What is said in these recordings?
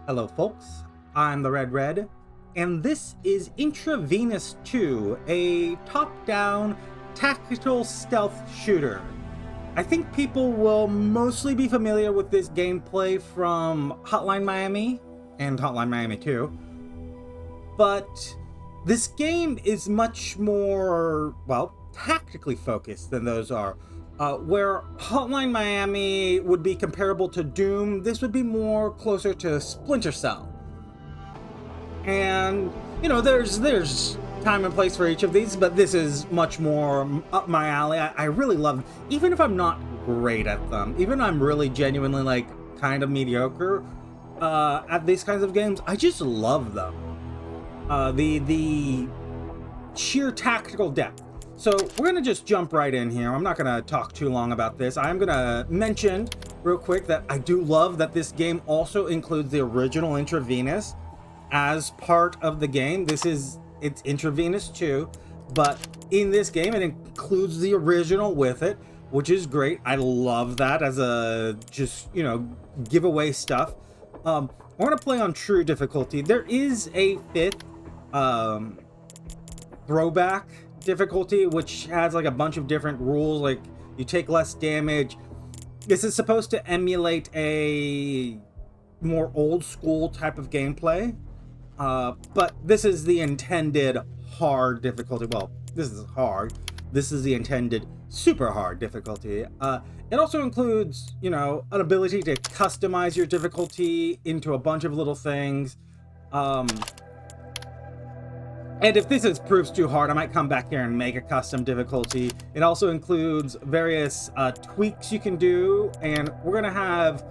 Hello folks, I'm the Red, and this is Intravenous 2, a top-down tactical stealth shooter. I think people will mostly be familiar with this gameplay from Hotline Miami and Hotline Miami 2, but this game is much more, well, tactically focused than those are. Where Hotline Miami would be comparable to Doom, this would be more closer to Splinter Cell. And, you know, there's time and place for each of these, but this is much more up my alley. I really love them. Even if I'm not great at them, even if I'm really genuinely, like, kind of mediocre at these kinds of games, I just love them. The sheer tactical depth. So we're going to just jump right in here. I'm not going to talk too long about this. I'm going to mention real quick that I do love that this game also includes the original Intravenous as part of the game. It's Intravenous 2, but in this game it includes the original with it, which is great. I love that as a just, you know, giveaway stuff. We're going to play on true difficulty. There is a fifth throwback difficulty, which has like a bunch of different rules, like you take less damage. This is supposed to emulate a more old school type of gameplay, but this is the intended hard difficulty. Well, this is hard. This is the intended super hard difficulty. It also includes, you know, an ability to customize your difficulty into a bunch of little things. And if this proves too hard, I might come back here and make a custom difficulty. It also includes various tweaks you can do, and we're gonna have...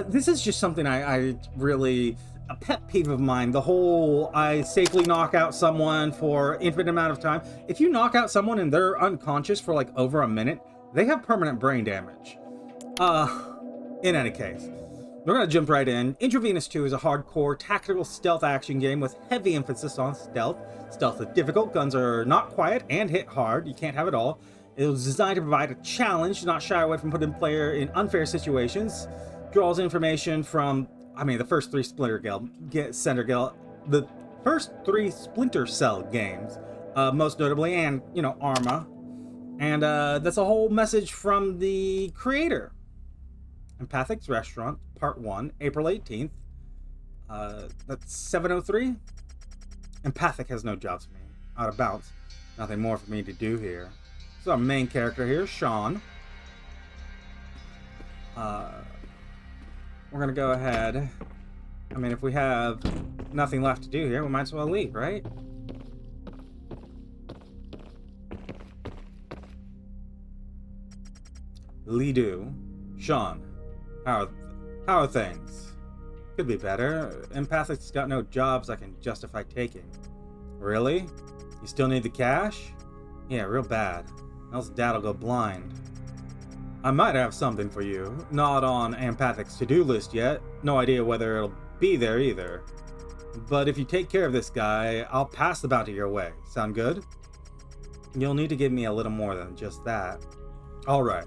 this is just something I really... a pet peeve of mine. The whole, I safely knock out someone for infinite amount of time. If you knock out someone and they're unconscious for like over a minute, they have permanent brain damage. In any case, we're going to jump right in. Intravenous 2 is a hardcore tactical stealth action game with heavy emphasis on stealth. Stealth is difficult, guns are not quiet, and hit hard. You can't have it all. It was designed to provide a challenge, not shy away from putting the player in unfair situations. Draws information from, the first three the first three Splinter Cell games, most notably, and, you know, Arma. And that's a whole message from the creator. Empathic's Restaurant, Part 1, April 18th. That's 7:03. Empathic has no jobs for me. Out of bounds. Nothing more for me to do here. So our main character here, Sean. We're gonna go ahead. If we have nothing left to do here, we might as well leave, right? Lidu. Sean. How are things? Could be better. Empathic's got no jobs I can justify taking. Really? You still need the cash? Yeah, real bad. Else Dad'll go blind. I might have something for you. Not on Empathic's to-do list yet. No idea whether it'll be there either. But if you take care of this guy, I'll pass the bounty your way. Sound good? You'll need to give me a little more than just that. Alright.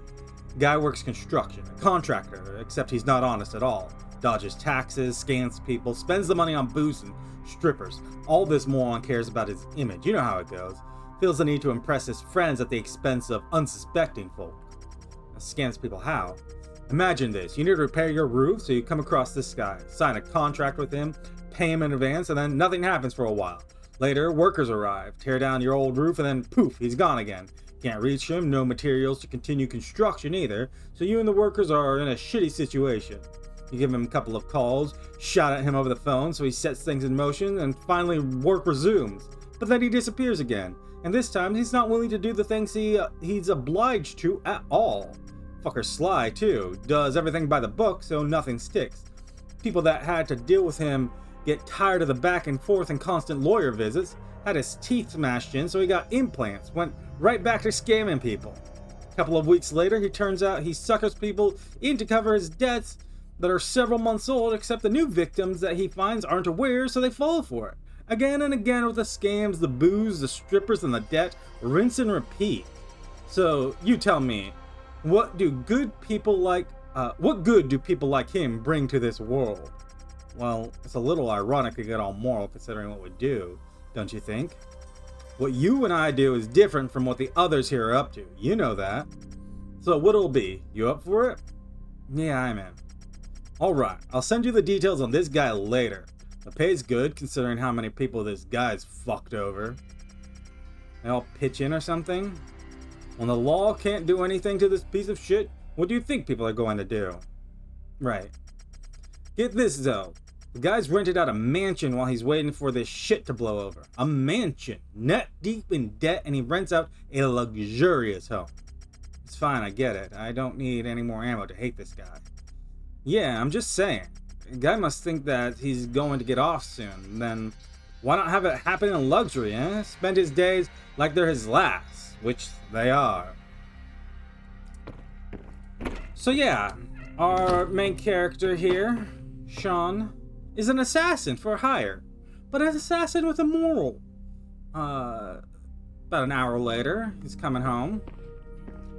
Guy works construction, a contractor, except he's not honest at all. Dodges taxes, scams people, spends the money on booze and strippers. All this moron cares about his image. You know how it goes. Feels the need to impress his friends at the expense of unsuspecting folk. Scams people how? Imagine this. You need to repair your roof, so you come across this guy. Sign a contract with him, pay him in advance, and then nothing happens for a while. Later, workers arrive, tear down your old roof, and then poof, he's gone again. Can't reach him, no materials to continue construction either, so you and the workers are in a shitty situation. You give him a couple of calls, shout at him over the phone so he sets things in motion, and finally work resumes. But then he disappears again, and this time he's not willing to do the things he's obliged to at all. Fucker's sly too, does everything by the book so nothing sticks. People that had to deal with him get tired of the back and forth and constant lawyer visits, had his teeth smashed in so he got implants, went right back to scamming people. A couple of weeks later, he turns out he suckers people in to cover his debts that are several months old, except the new victims that he finds aren't aware, so they fall for it. Again and again with the scams, the booze, the strippers, and the debt, rinse and repeat. So, you tell me, what good do people like him bring to this world? Well, it's a little ironic to get all moral considering what we do, don't you think? What you and I do is different from what the others here are up to. You know that. So what'll it be? You up for it? Yeah, I'm in. Alright, I'll send you the details on this guy later. The pay's good considering how many people this guy's fucked over. They all pitch in or something? When the law can't do anything to this piece of shit, what do you think people are going to do? Right. Get this though. The guy's rented out a mansion while he's waiting for this shit to blow over. A mansion, neck deep in debt, and he rents out a luxurious home. It's fine, I get it. I don't need any more ammo to hate this guy. Yeah, I'm just saying. The guy must think that he's going to get off soon. Then why not have it happen in luxury, eh? Spend his days like they're his last, which they are. So yeah, our main character here, Sean, is an assassin for hire, but an assassin with a moral. About an hour later, he's coming home.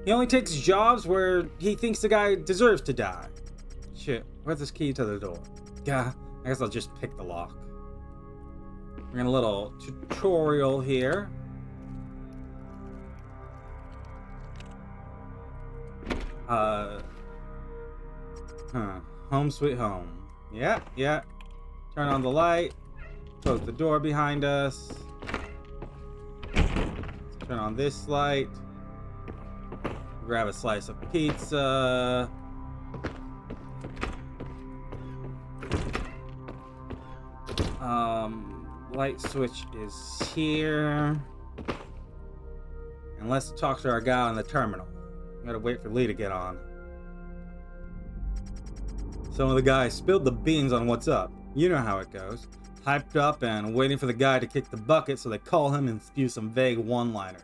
He only takes jobs where he thinks the guy deserves to die. Shit, where's this key to the door? Yeah, I guess I'll just pick the lock. We're in a little tutorial here. Home sweet home. Yeah. Turn on the light. Close the door behind us. Let's turn on this light. Grab a slice of pizza. Light switch is here. And let's talk to our guy on the terminal. We gotta wait for Lee to get on. Some of the guys spilled the beans on what's up. You know how it goes. Hyped up and waiting for the guy to kick the bucket, so they call him and spew some vague one-liners.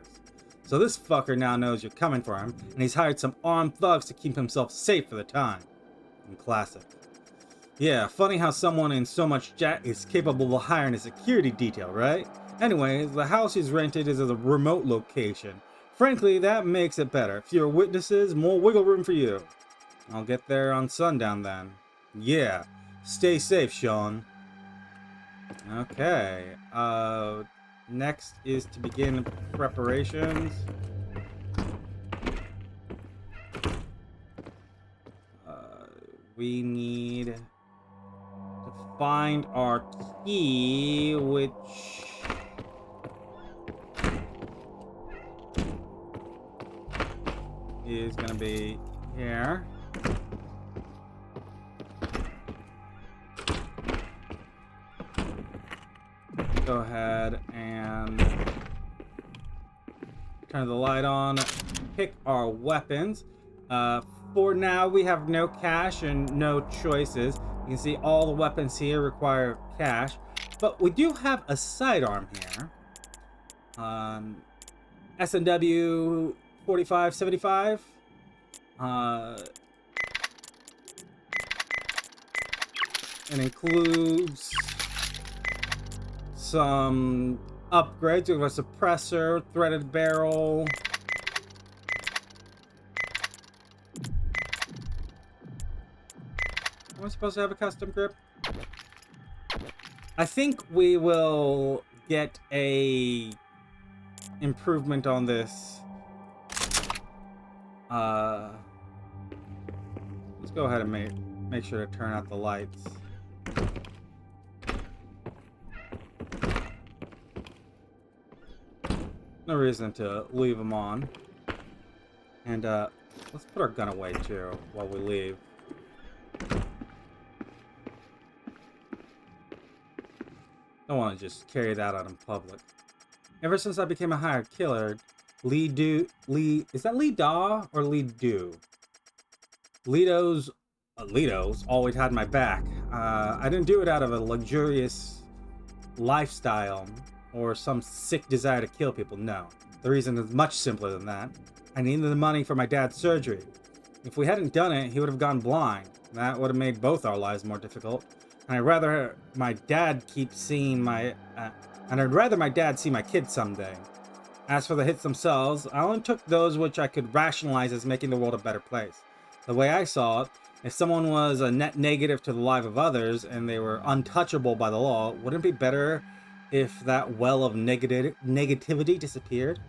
So this fucker now knows you're coming for him, and he's hired some armed thugs to keep himself safe for the time. In classic. Yeah, funny how someone in so much jack is capable of hiring a security detail, right? Anyways, the house he's rented is at a remote location. Frankly, that makes it better. Fewer witnesses, more wiggle room for you. I'll get there on sundown then. Yeah, stay safe, Sean. Okay, next is to begin preparations. We need to find our key, which is gonna be here. Go ahead and turn the light on, pick our weapons. For now, we have no cash and no choices. You can see all the weapons here require cash, but we do have a sidearm here. S&W 4575. It includes some upgrades. We have a suppressor, threaded barrel. Am I supposed to have a custom grip? I think we will get a improvement on this. Let's go ahead and make sure to turn out the lights. No reason to leave them on. And let's put our gun away too while we leave. Don't want to just carry that out in public. Ever since I became a hired killer, is that Lee Daw or Lee Do? Lido's always had my back. I didn't do it out of a luxurious lifestyle or some sick desire to kill people, no. The reason is much simpler than that. I needed the money for my dad's surgery. If we hadn't done it, he would have gone blind. That would have made both our lives more difficult. And I'd rather my dad see my kids someday. As for the hits themselves, I only took those which I could rationalize as making the world a better place. The way I saw it, If someone was a net negative to the life of others and they were untouchable by the law, wouldn't it be better if that well of negativity disappeared?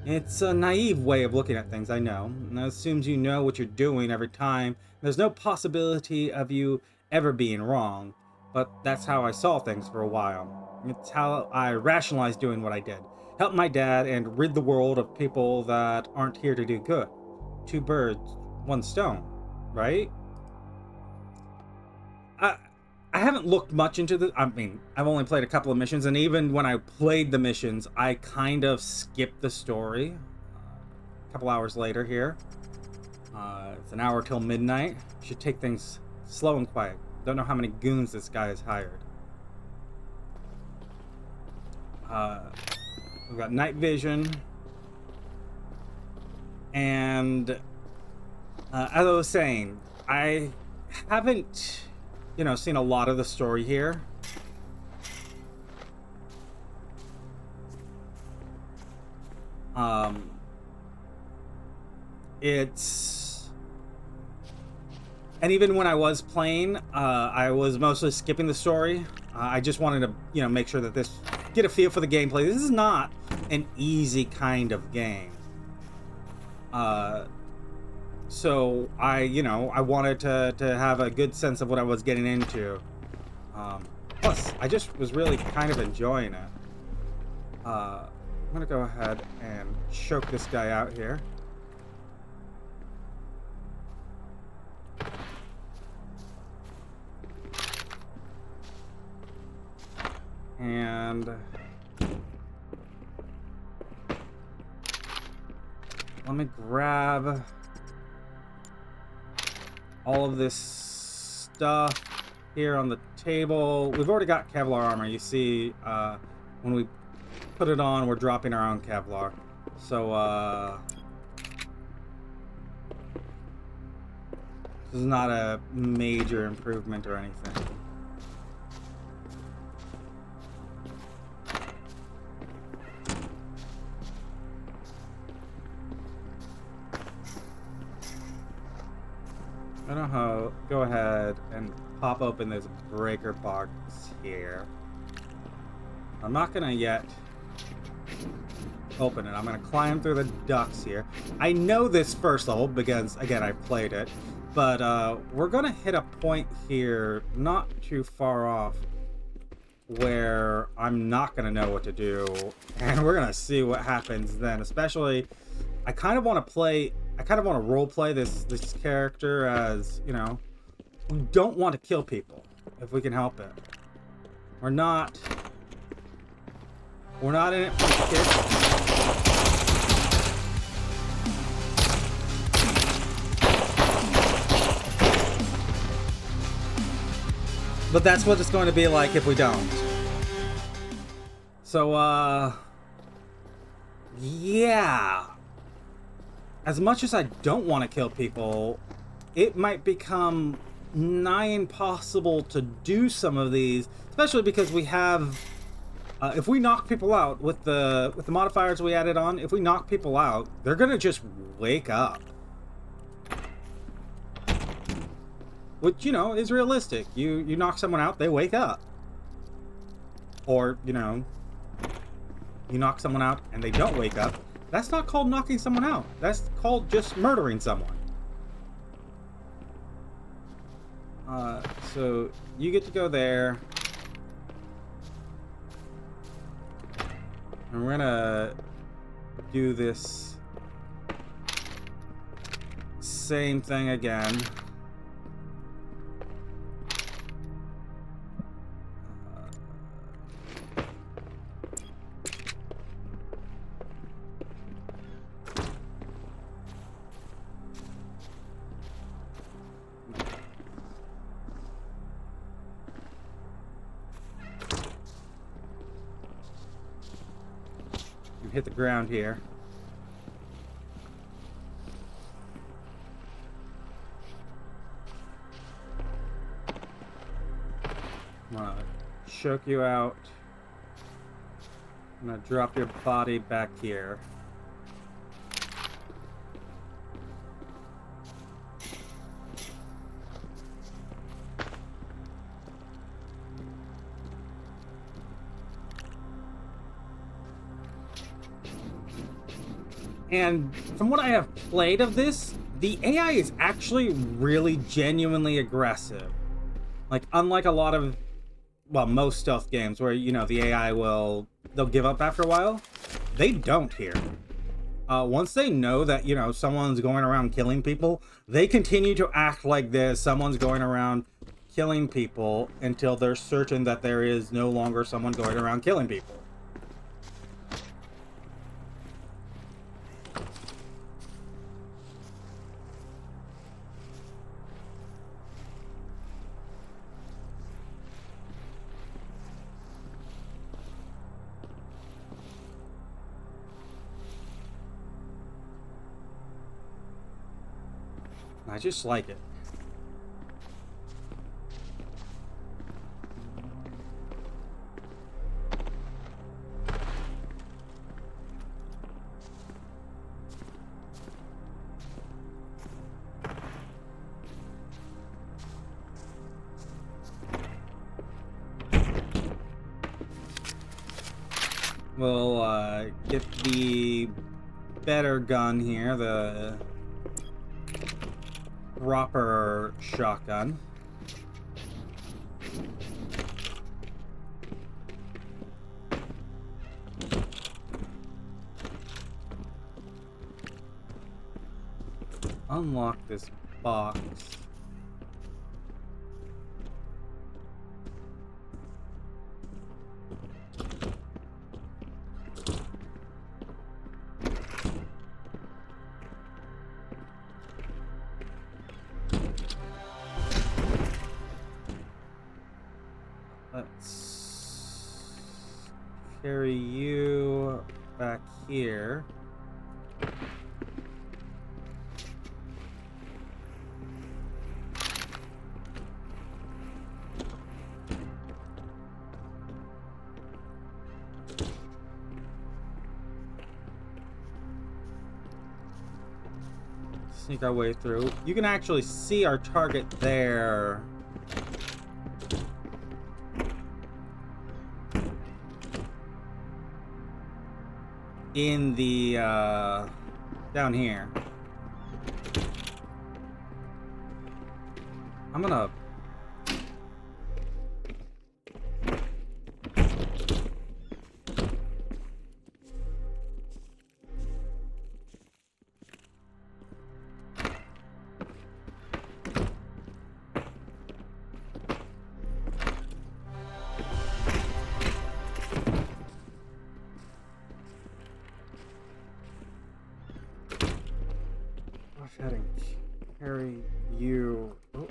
It's a naive way of looking at things, I know. And that assumes you know what you're doing every time. There's no possibility of you ever being wrong. But that's how I saw things for a while. It's how I rationalized doing what I did. Help my dad and rid the world of people that aren't here to do good. Two birds, one stone, right? I I haven't looked much into the. I mean, I've only played a couple of missions, and even when I played the missions, I kind of skipped the story. A couple hours later here, it's an hour till midnight. Should take things slow and quiet. Don't know how many goons this guy has hired. Uh, we've got night vision, and as I was saying, I haven't, seen a lot of the story here. It's, and even when I was playing, I was mostly skipping the story. I just wanted to, make sure that get a feel for the gameplay. This is not an easy kind of game. So I wanted to have a good sense of what I was getting into. Plus, I just was really kind of enjoying it. I'm gonna go ahead and choke this guy out here. And let me grab all of this stuff here on the table. We've already got Kevlar armor. You see, when we put it on, we're dropping our own Kevlar. So, this is not a major improvement or anything. I don't know. Go ahead and pop open this breaker box here. I'm not gonna yet open it. I'm gonna climb through the ducts here. I know this first level because, again, I played it. But we're gonna hit a point here, not too far off, where I'm not gonna know what to do, and we're gonna see what happens then. Especially, I kind of want to role play this character as, we don't want to kill people if we can help it. We're not in it for the kids. But that's what it's going to be like if we don't. So, yeah. As much as I don't want to kill people, it might become nigh impossible to do some of these, especially because we have, if we knock people out with the modifiers we added on, if we knock people out, they're gonna just wake up. Which, is realistic. You knock someone out, they wake up. Or, you knock someone out and they don't wake up. That's not called knocking someone out. That's called just murdering someone. So you get to go there. And we're gonna do this same thing again. Hit the ground here. I'm gonna choke you out. I'm gonna drop your body back here. And from what I have played of this, the AI is actually really genuinely aggressive. Like, unlike a lot of, well, most stealth games where, you know, the AI they'll give up after a while, they don't here. Once they know that, you know, someone's going around killing people, they continue to act like someone's going around killing people until they're certain that there is no longer someone going around killing people. I just like it. We'll get the better gun here, the proper shotgun. Unlock this box. Let's carry you back here. Sneak our way through. You can actually see our target there. In the, down here. I'm gonna... carry you. Oh.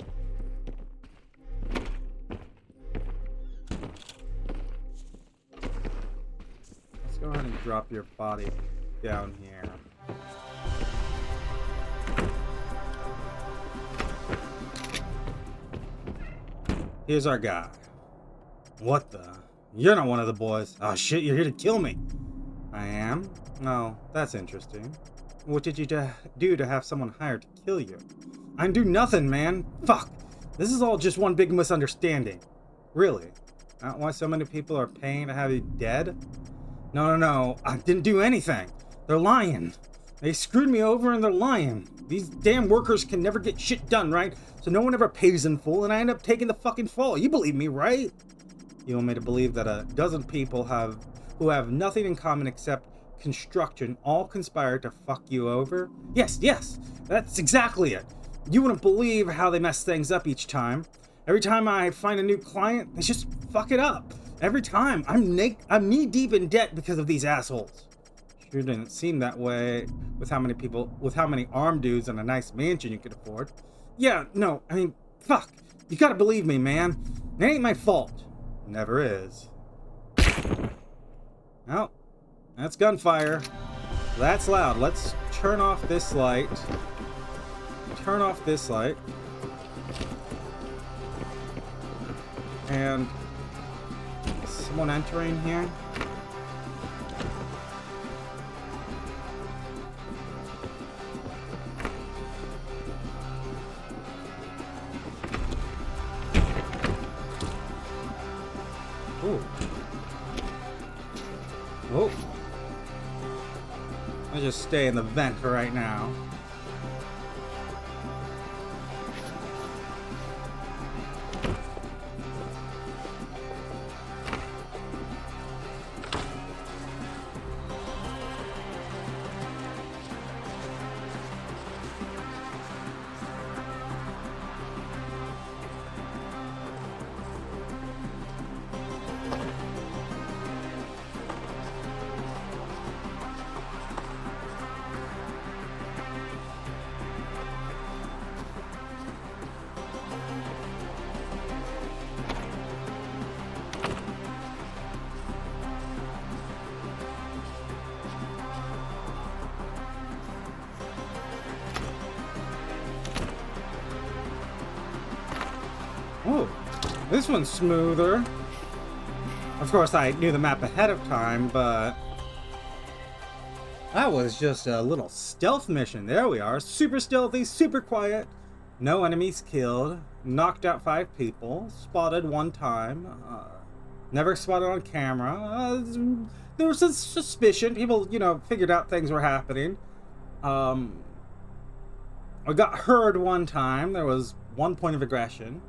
Let's go ahead and drop your body down here. Here's our guy. What the? You're not one of the boys. Oh shit, you're here to kill me. I am? Oh, that's interesting. What did you do to have someone hired to kill you? I didn't do nothing, man. Fuck. This is all just one big misunderstanding. Really? Not why so many people are paying to have you dead? No. I didn't do anything. They're lying. They screwed me over and they're lying. These damn workers can never get shit done, right? So no one ever pays in full and I end up taking the fucking fall. You believe me, right? You want me to believe that a dozen people who have nothing in common except construction all conspired to fuck you over? Yes, that's exactly it. You wouldn't believe how they mess things up each time. Every time I find a new client, they just fuck it up. Every time. I'm knee deep in debt because of these assholes. Sure didn't seem that way with how many armed dudes and a nice mansion you could afford. Yeah, no, I mean, fuck. You gotta believe me, man. It ain't my fault. Never is. Well, that's gunfire. That's loud. Let's turn off this light. Turn off this light. And someone entering here. Ooh. Oh. I'll just stay in the vent for right now. Oh, this one's smoother. Of course, I knew the map ahead of time, but that was just a little stealth mission. There we are. Super stealthy, super quiet. No enemies killed. Knocked out 5 people. Spotted 1 time. Never spotted on camera. There was some suspicion. People, figured out things were happening. I got heard 1 time. There was 1 point of aggression.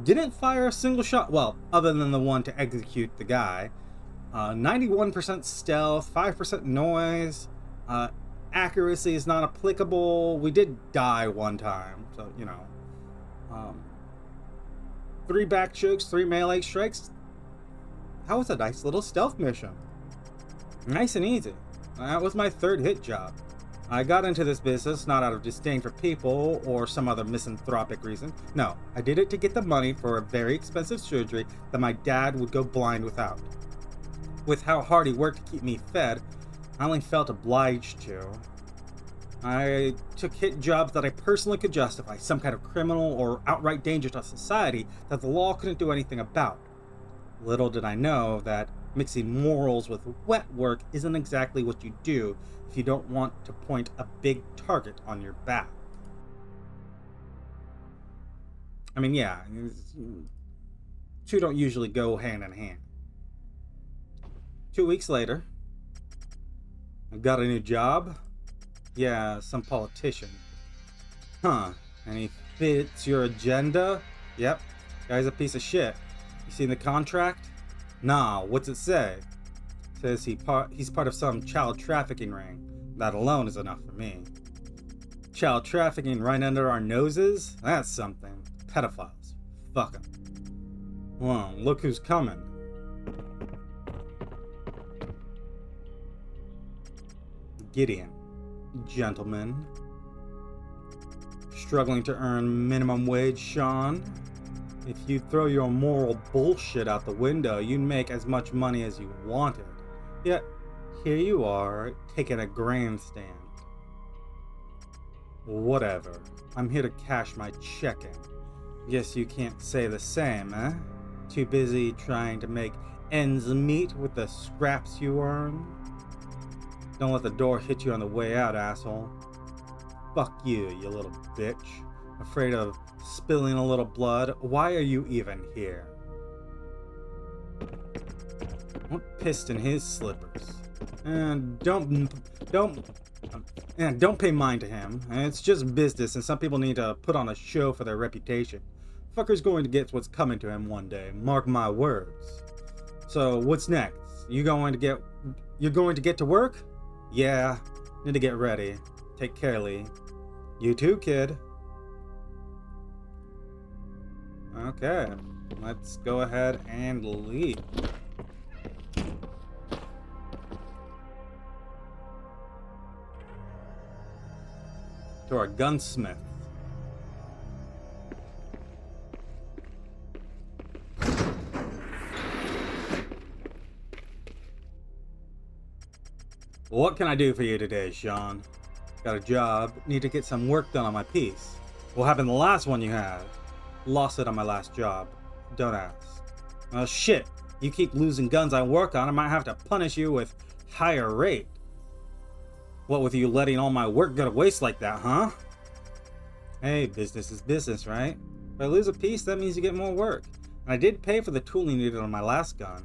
Didn't fire a single shot, well, other than the one to execute the guy. 91% stealth, 5% noise. Accuracy is not applicable. We did die 1 time, so, 3 back chokes, 3 melee strikes. That was a nice little stealth mission. Nice and easy. That was my 3rd hit job. I got into this business not out of disdain for people or some other misanthropic reason. No, I did it to get the money for a very expensive surgery that my dad would go blind without. With how hard he worked to keep me fed, I only felt obliged to. I took hit jobs that I personally could justify, some kind of criminal or outright danger to society that the law couldn't do anything about. Little did I know that mixing morals with wet work isn't exactly what you do if you don't want to point a big target on your back. I mean, yeah, 2 don't usually go hand in hand. 2 weeks later, I've got a new job. Yeah, some politician. Huh, and he fits your agenda? Yep, guy's a piece of shit. You seen the contract? Nah, what's it say? Says he's part of some child trafficking ring. That alone is enough for me. Child trafficking right under our noses? That's something. Pedophiles. Fuck 'em. Well, look who's coming. Gideon. Gentlemen. Struggling to earn minimum wage, Sean? If you throw your moral bullshit out the window, you'd make as much money as you wanted. Yet, here you are, taking a grandstand. Whatever. I'm here to cash my check in. Guess you can't say the same, eh? Too busy trying to make ends meet with the scraps you earn? Don't let the door hit you on the way out, asshole. Fuck you, you little bitch. Afraid of spilling a little blood? Why are you even here? What pissed in his slippers? And don't pay mind to him. It's just business, and some people need to put on a show for their reputation. Fucker's going to get what's coming to him one day. Mark my words. So what's next? You're going to get to work? Yeah. Need to get ready. Take care, Lee. You too, kid. Okay. Let's go ahead and leave. To our gunsmith. What can I do for you today, Sean? Got a job, need to get some work done on my piece. What happened the last one you had? Lost it on my last job. Don't ask. Oh shit, you keep losing guns I work on, I might have to punish you with higher rate. What with you letting all my work go to waste like that, huh? Hey, business is business, right? If I lose a piece, that means you get more work. And I did pay for the tooling needed on my last gun.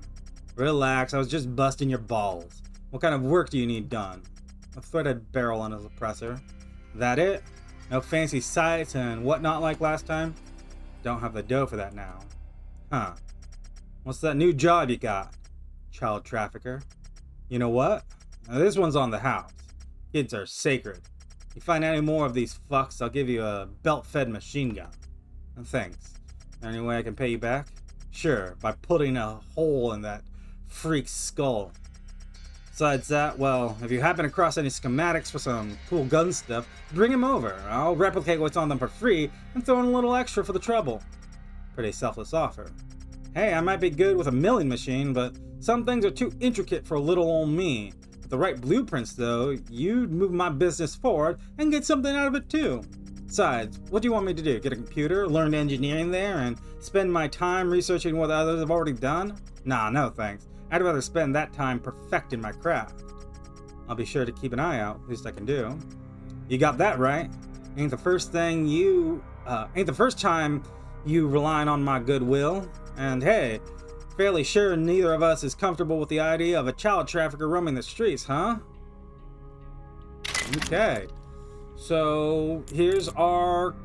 Relax, I was just busting your balls. What kind of work do you need done? a threaded barrel on a suppressor. That it? No fancy sights and whatnot like last time? Don't have the dough for that now. Huh. What's that new job you got? Child trafficker. You know what? Now this one's on the house. Kids are sacred. You find any more of these fucks, I'll give you a belt-fed machine gun. And thanks. Any way I can pay you back? Sure, by putting a hole in that freak's skull. Besides that, well, if you happen across any schematics for some cool gun stuff, bring them over. I'll replicate what's on them for free and throw in a little extra for the trouble. Pretty selfless offer. Hey, I might be good with a milling machine, but some things are too intricate for little old me. With the right blueprints, though, you'd move my business forward and get something out of it, too. Besides, what do you want me to do? Get a computer, learn engineering there, and spend my time researching what others have already done? Nah, no thanks. I'd rather spend that time perfecting my craft. I'll be sure to keep an eye out, least I can do. You got that right. Ain't the first time you relying on my goodwill. And hey, fairly sure neither of us is comfortable with the idea of a child trafficker roaming the streets, huh? Okay. So here's our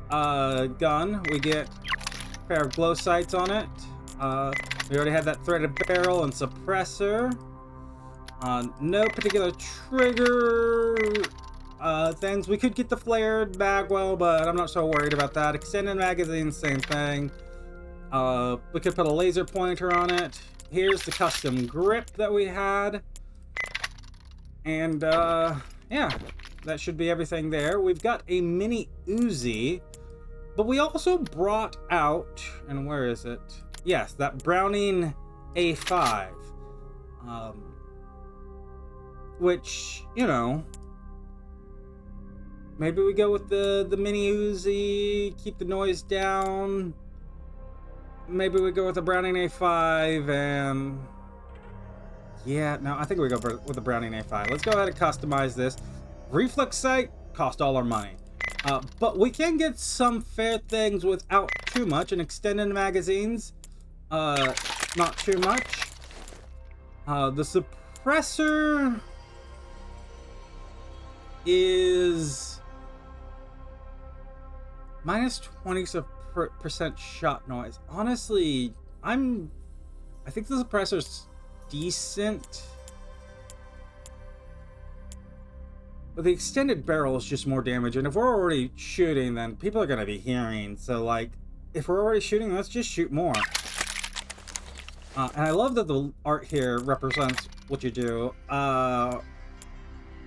gun. We get a pair of glow sights on it. We already had that threaded barrel and suppressor. No particular trigger things. We could get the flared bagwell, but I'm not so worried about that. Extended magazine, same thing. We could put a laser pointer on it. Here's the custom grip that we had. And yeah, that should be everything there. We've got a mini Uzi, but we also brought out, and where is it? Yes, that Browning A5. Which, you know, maybe we go with the mini Uzi, keep the noise down. Maybe we go with the Browning A5 and... yeah, no, I think we go with the Browning A5. Let's go ahead and customize this. Reflex sight cost all our money. But we can get some fair things without too much. And extended magazines, not too much. The suppressor is minus 20% shot noise. Honestly, I think the suppressor's decent, but the extended barrel is just more damage, and if we're already shooting, then people are going to be hearing. So like, if we're already shooting, let's just shoot more. And I love that the art here represents what you do.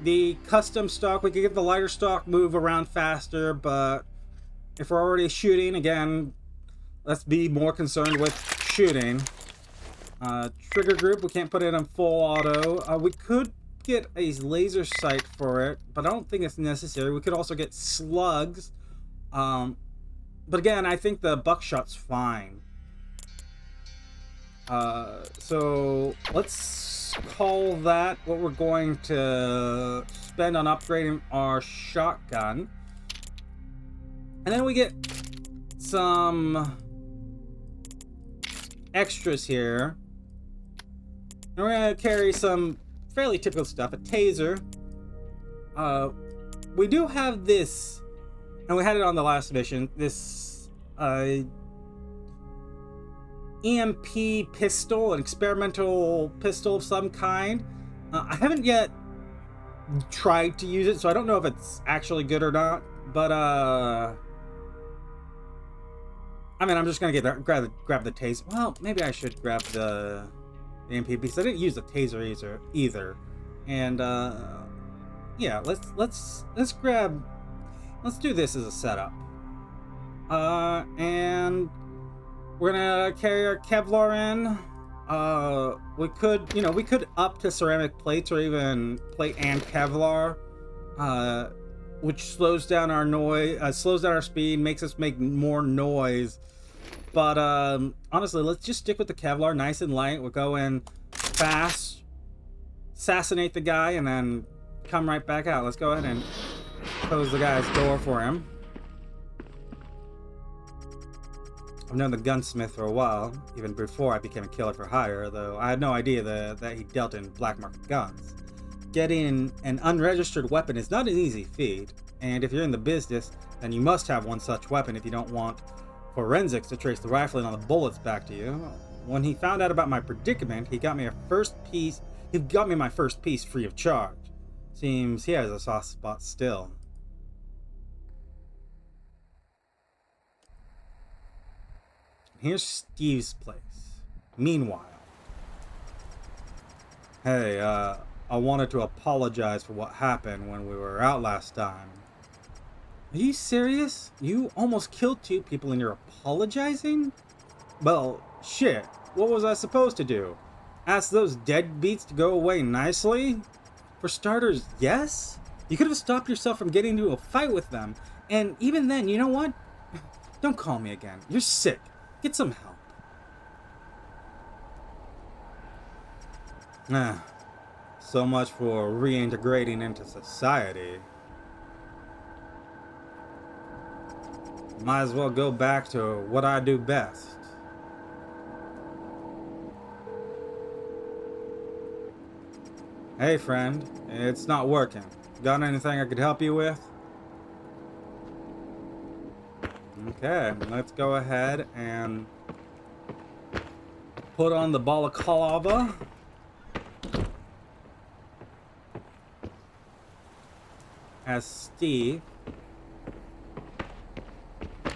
The custom stock, we could get the lighter stock move around faster, but if we're already shooting, again, let's be more concerned with shooting. Trigger group, we can't put it on full auto. We could get a laser sight for it, but I don't think it's necessary. We could also get slugs. But again, I think the buckshot's fine. So let's call that what we're going to spend on upgrading our shotgun. And then we get some extras here. And we're going to carry some fairly typical stuff. A taser. We do have this, and we had it on the last mission, this EMP pistol, an experimental pistol of some kind. I haven't yet tried to use it, so I don't know if it's actually good or not. But I mean, I'm just gonna grab the taser. Well, maybe I should grab the EMP because I didn't use the taser either. And yeah, let's do this as a setup. And we're gonna carry our Kevlar in. We could up to ceramic plates or even plate and Kevlar, which slows down our noise, slows down our speed, makes us make more noise. But honestly, let's just stick with the Kevlar, nice and light. We'll go in fast, assassinate the guy, and then come right back out. Let's go ahead and close the guy's door for him. I've known the gunsmith for a while, even before I became a killer for hire, though I had no idea that he dealt in black market guns. getting an unregistered weapon is not an easy feat, and if you're in the business, then you must have one such weapon if you don't want forensics to trace the rifling on the bullets back to you. When he found out about my predicament, he got me my first piece free of charge. Seems he has a soft spot still. Here's Steve's place. Meanwhile, hey, I wanted to apologize for what happened when we were out last time. Are you serious? You almost killed 2 people and you're apologizing? Well, shit. What was I supposed to do? Ask those deadbeats to go away nicely? For starters, yes? You could have stopped yourself from getting into a fight with them. And even then, you know what? Don't call me again. You're sick. Get some help. So much for reintegrating into society. Might as well go back to what I do best. Hey friend, it's not working. Got anything I could help you with? Okay, let's go ahead and put on the balaclava. As Steve.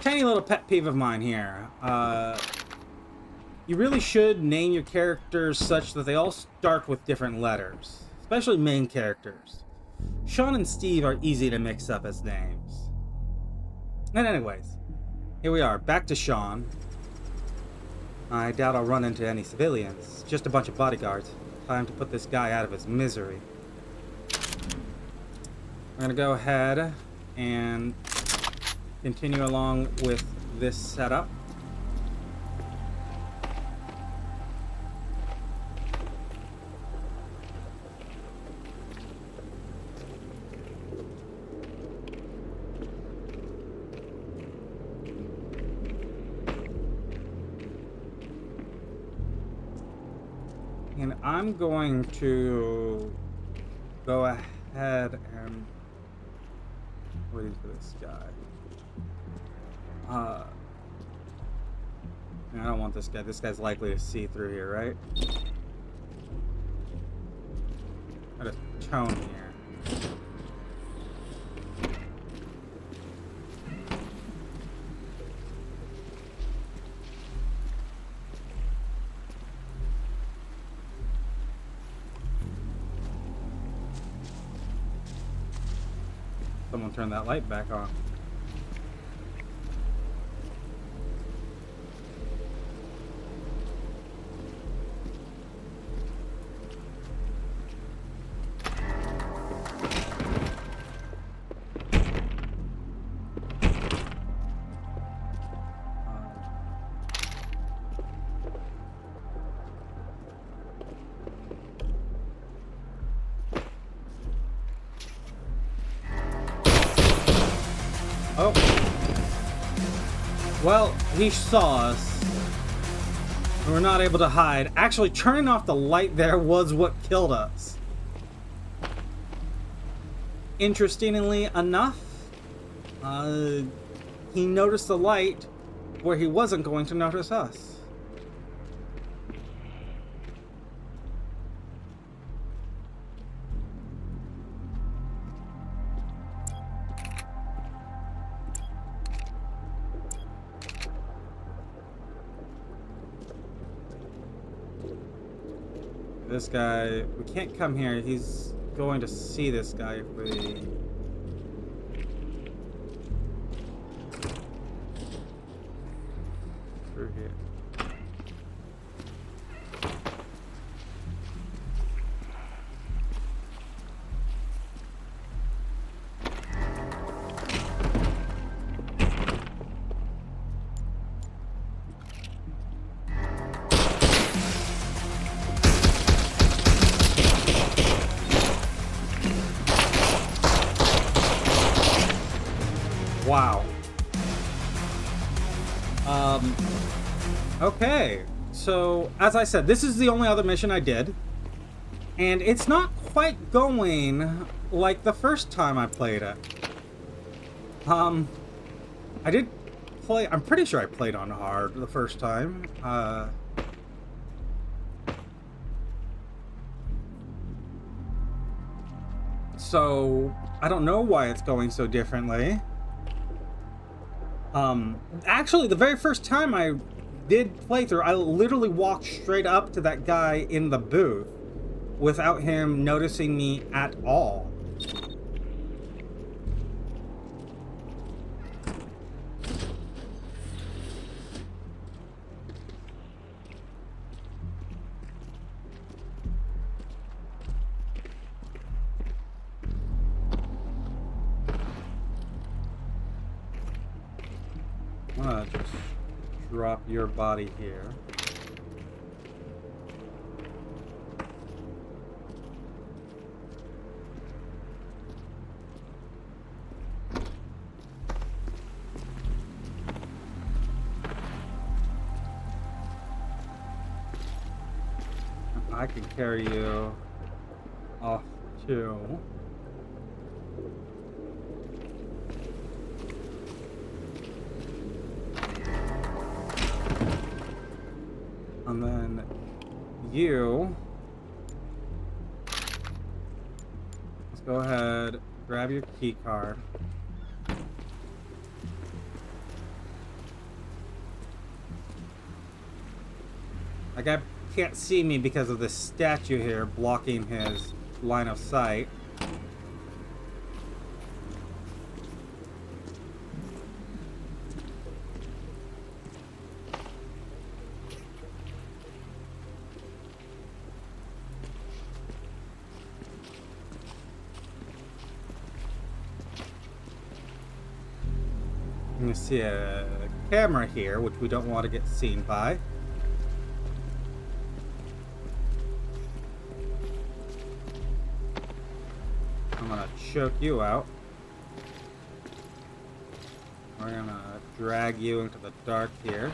Tiny little pet peeve of mine here. You really should name your characters such that they all start with different letters. Especially main characters. Sean and Steve are easy to mix up as names. And anyways, here we are, back to Sean. I doubt I'll run into any civilians. Just a bunch of bodyguards. Time to put this guy out of his misery. We're gonna go ahead and continue along with this setup. And I'm going to go ahead and waiting for this guy. I don't want this guy. This guy's likely to see through here, right? Got a tone here. Someone turn that light back on. Oh. Well, he saw us. And we're not able to hide. Actually, turning off the light there was what killed us. Interestingly enough, he noticed the light where he wasn't going to notice us. This guy, we can't come here. He's going to see this guy if we... through here. Wow. Okay. So, as I said, this is the only other mission I did. And it's not quite going like the first time I played it. I did play, I'm pretty sure I played on hard the first time. So I don't know why it's going so differently. Actually, the very first time I did playthrough, I literally walked straight up to that guy in the booth without him noticing me at all. I'm gonna just drop your body here. I can carry you off too. And then you, let's go ahead, grab your key card. That guy can't see me because of this statue here blocking his line of sight. You see a camera here, which we don't want to get seen by. I'm gonna choke you out. We're gonna drag you into the dark here.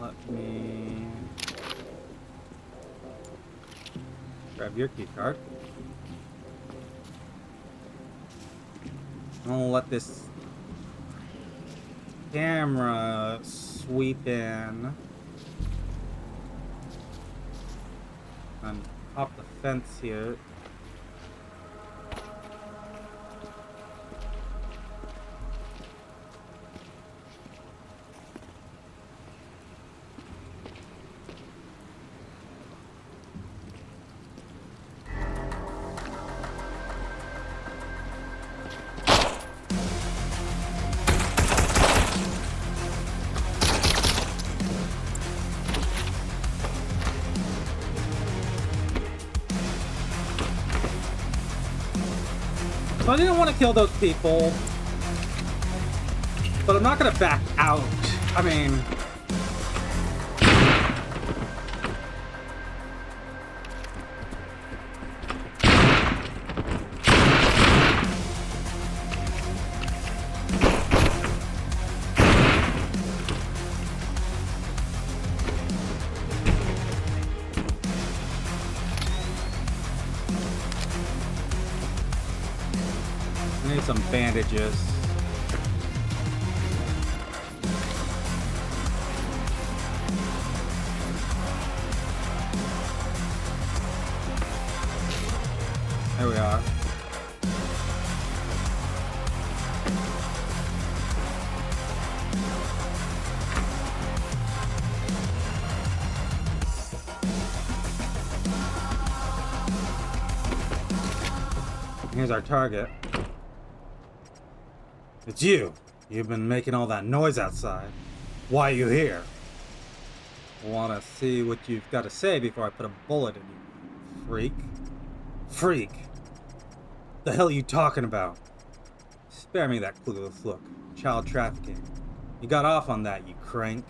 Let me grab your key card. I'm gonna let this camera sweep in and hop the fence here. So I didn't want to kill those people, but I'm not gonna back out. I mean, I need some bandages. There we are. Here's our target. It's you. You've been making all that noise outside. Why are you here? Want to see what you've got to say before I put a bullet in you, freak. Freak. The hell are you talking about? Spare me that clueless look. Child trafficking. You got off on that, you crank.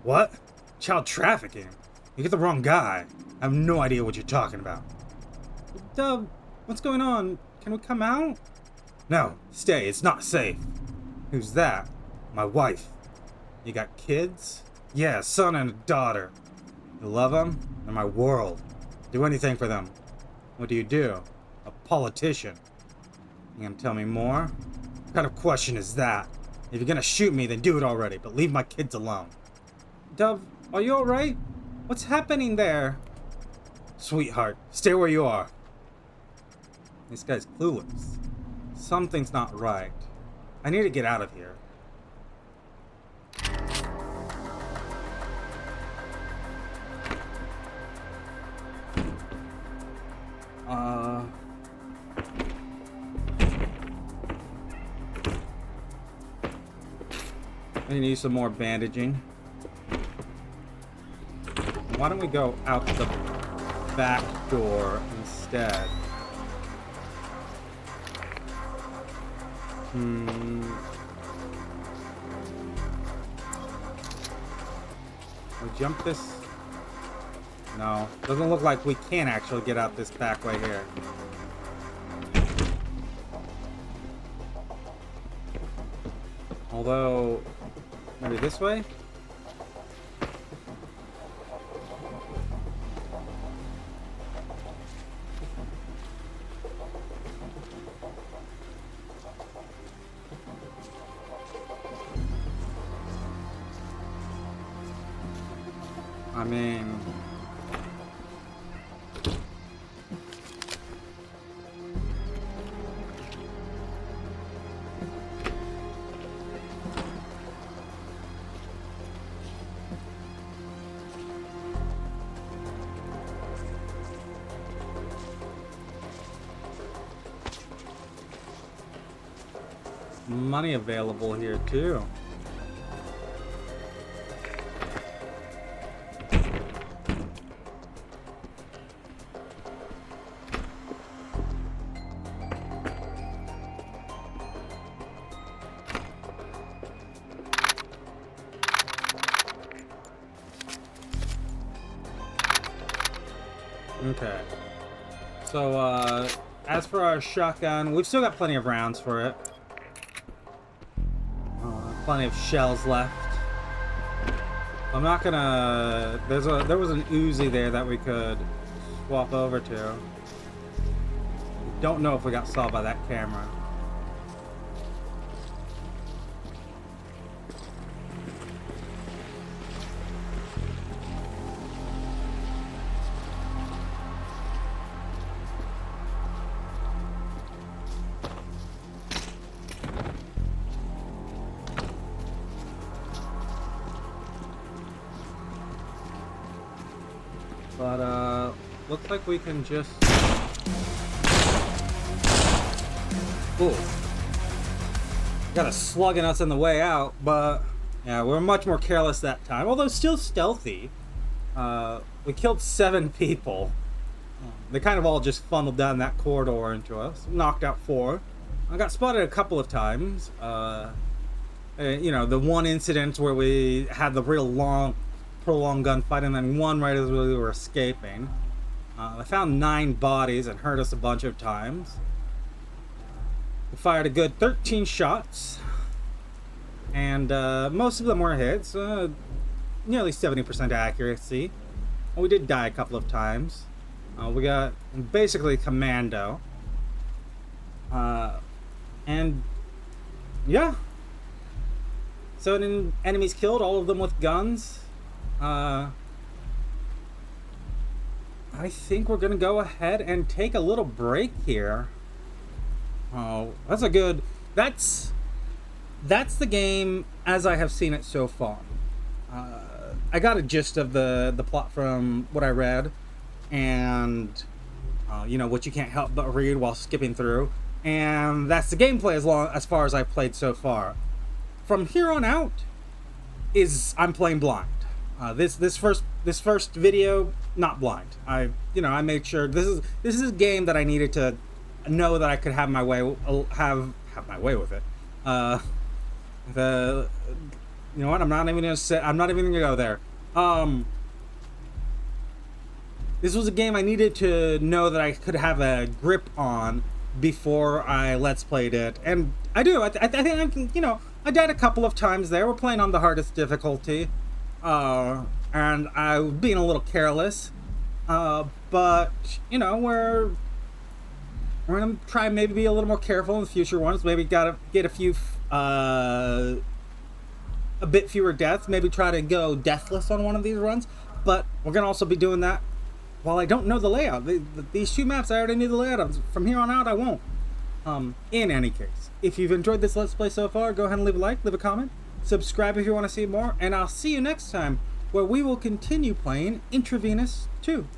What? Child trafficking? You get the wrong guy. I have no idea what you're talking about. Dub, what's going on? Can we come out? No, stay. It's not safe. Who's that? My wife. You got kids? Yeah, a son and a daughter. You love them? They're my world. Do anything for them. What do you do? A politician. You gonna tell me more? What kind of question is that? If you're gonna shoot me, then do it already, but leave my kids alone. Dove, are you alright? What's happening there? Sweetheart, stay where you are. This guy's clueless. Something's not right. I need to get out of here. I need some more bandaging. Why don't we go out the back door instead? Can we jump this? No. Doesn't look like we can actually get out this back way here. Although, maybe this way? I mean... money available here too. Okay. So, as for our shotgun, we've still got plenty of rounds for it. Plenty of shells left. I'm not gonna... There was an Uzi there that we could swap over to. Don't know if we got saw by that camera. But, looks like we can just... Ooh. Got a slugging us on the way out, but... Yeah, we're much more careless that time, although still stealthy. We killed 7 people. They kind of all just funneled down that corridor into us. Knocked out 4. I got spotted a couple of times. You know, the one incident where we had the real long... prolonged gunfight, and then one right as we were escaping. I found 9 bodies and hurt us a bunch of times. We fired a good 13 shots, and most of them were hits, nearly 70% accuracy. We did die a couple of times. We got basically commando, and yeah, 7 enemies killed, all of them with guns. I think we're gonna go ahead and take a little break here. Oh, that's a good... That's the game as I have seen it so far. I got a gist of the plot from what I read, and you know, what you can't help but read while skipping through, and that's the gameplay as far as I've played so far. From here on out, I'm playing blind. This first video, not blind. I made sure this is a game that I needed to know that I could have my way with it. You know what? I'm not even gonna go there. This was a game I needed to know that I could have a grip on before I let's played it, and I do. I think I can. You know, I died a couple of times there. We're playing on the hardest difficulty. and I was being a little careless. But you know, we're gonna try and maybe be a little more careful in the future ones. Maybe gotta get a bit fewer deaths. Maybe try to go deathless on one of these runs. But we're gonna also be doing that while I don't know the layout. These two maps I already knew the layout of. From here on out, I won't. In any case, if you've enjoyed this Let's Play so far, go ahead and leave a like, leave a comment, subscribe if you want to see more, and I'll see you next time, where we will continue playing Intravenous 2.